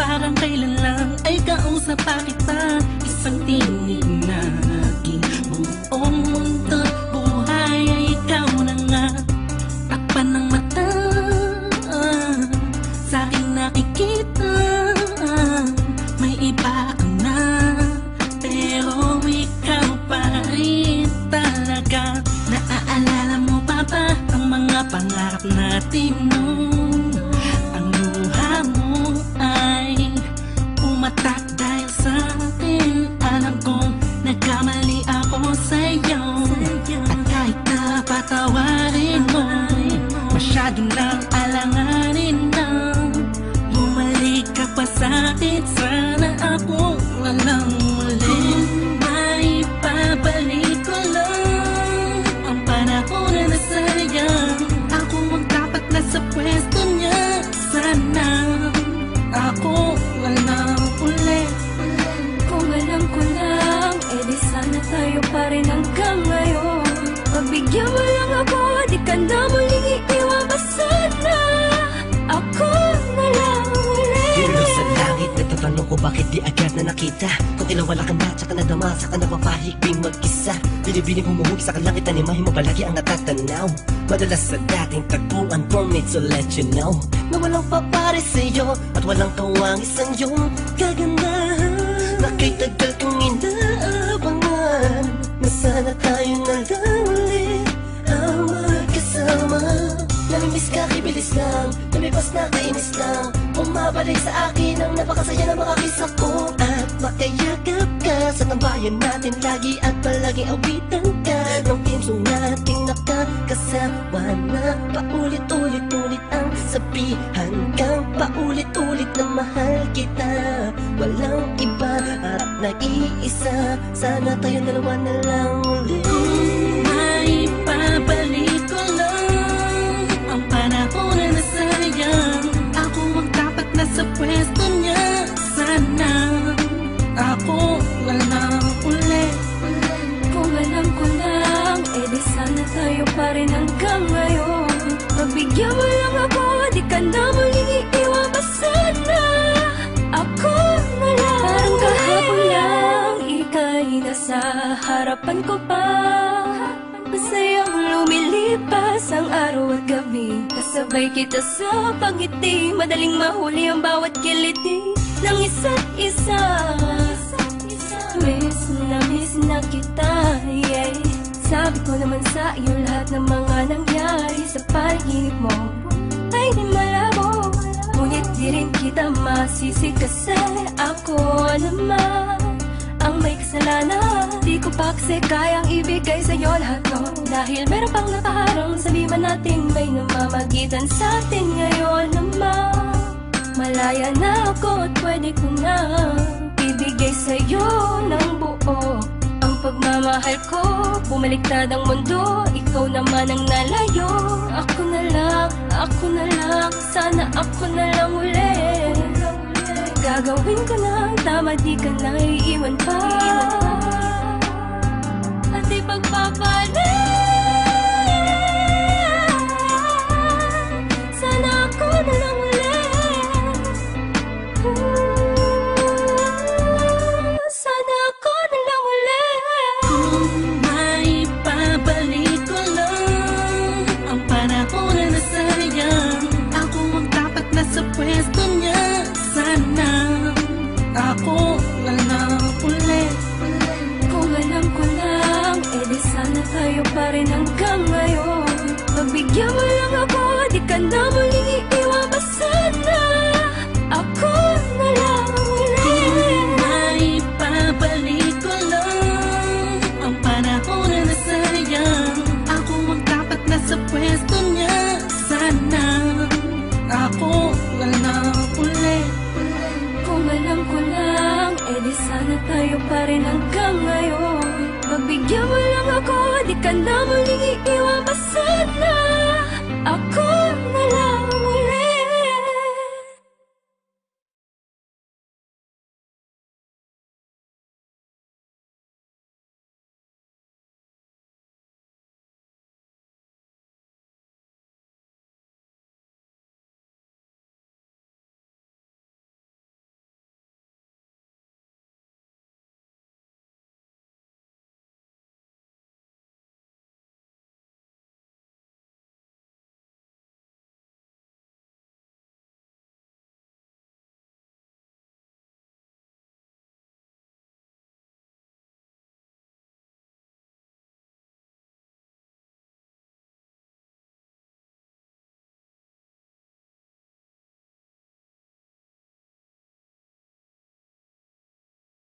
parang kailan lang ay kausap pa kita. Isang tinig na aking buong mundo, buhay ay ikaw na nga. Takpan ng mata, sa'king nakikita, may iba ka na, pero ikaw pa rin talaga. Naaalala mo pa ba ang mga pangarap natin noon? Ang luha mo ay umatak dahil sa akin. Alam kong nagkamali ako sa'yo, at kahit na patawarin mo, masyado nang alanganin na. Bumalik ka pa sa'kin, sana ako walang muli. May babalik ko lang ang panahon na nasayang. Ako ang dapat nasa pwesto niya, sana ako walang uli. Kung alam ko lang, edi sana tayo pa rin hanggang ngayon. Pagbigyan mo lang ako, di ka na muling iiwan pa sana. Ako na lang ulit. Yun sa langit, nagtatanong ko bakit di agad na nakita. Kung tinawala ka na, tsaka nadama, saka napapahigping mag-isa. Binibining humuhugi sa kalangit, animahin mo palagi ang natatanaw. Madalas sa dating tagpuan, for me to let you know na walang papares sa'yo at walang kawang isang yung kagandahan. Na kay tagal kong inaabangan, na sana tayo na lang ulit ang magkasama. Namimiss ka, kibilis lang, lumipas na kainis lang. Umabalik sa akin ang napakasaya na makakisa ko. At makayakap ka sa tambayan natin lagi, at palaging awitan ka ng pinso nating nakakasama na paulit-ulit-ulit ang sabihan kang paulit-ulit na mahal kita. Walang iba at nag-iisa, sana tayo dalawa na lang ulit. May babalik ko lang ang panahon na nasayang. Ako ang dapat nasa pwesto niya, sana ako walang uli. Kung alam ko lang, edi sana tayo pa rin hanggang ngayon. Pagbigyan mo lang ako, di ka na muling iiwan pa sana. Ako na lang. Parang kahapon lang, ika'y nasa harapan ko pa. Masayang lumilipas ang araw at gabi. Kasabay kita sa pangiti, madaling mahuli ang bawat kiliti ng isa't isa. Miss na kita, yeah. Sabi ko naman sa iyo lahat ng mga nangyari sa panaginip mo ay di malabo. Ngunit di rin kita masisi kasi ako naman ang may kasalanan. Di ko pa kasi kayang ibigay sa'yo lahat to, dahil meron pang nakaharang. Sabi man natin may namamagitan sa atin ngayon naman. Malaya na ako at pwede ko na ibigay sa'yo ng buo ang pagmamahal ko. Bumaliktad ang mundo, ikaw naman ang nalayo. Ako na lang, sana ako na lang ulit. Gagawin ko na ang tama, di ka na iiwan pa. At ipagpapalit, sana ako na lang ulit. Sana ako na lang ulit. Kung may babalik ko lang ang panahon na nasayang. Ako ang dapat nasa pwesto niya, sana ako walang uli. Kung alam ko lang, edi sana tayo pa rin hanggang ngayon. Pagbigyan mo lang ako, di ka na muling iiwan pa sana. Ako na lang ulit. May babalik ko lang ang panahon na nasayang. Ako ang dapat nasa pwesto niya, sana ako walang uli. Kung alam ko lang, edi sana tayo pa rin hanggang ngayon. Pagbigyan mo lang ako, di ka na muling iiwan pa sana.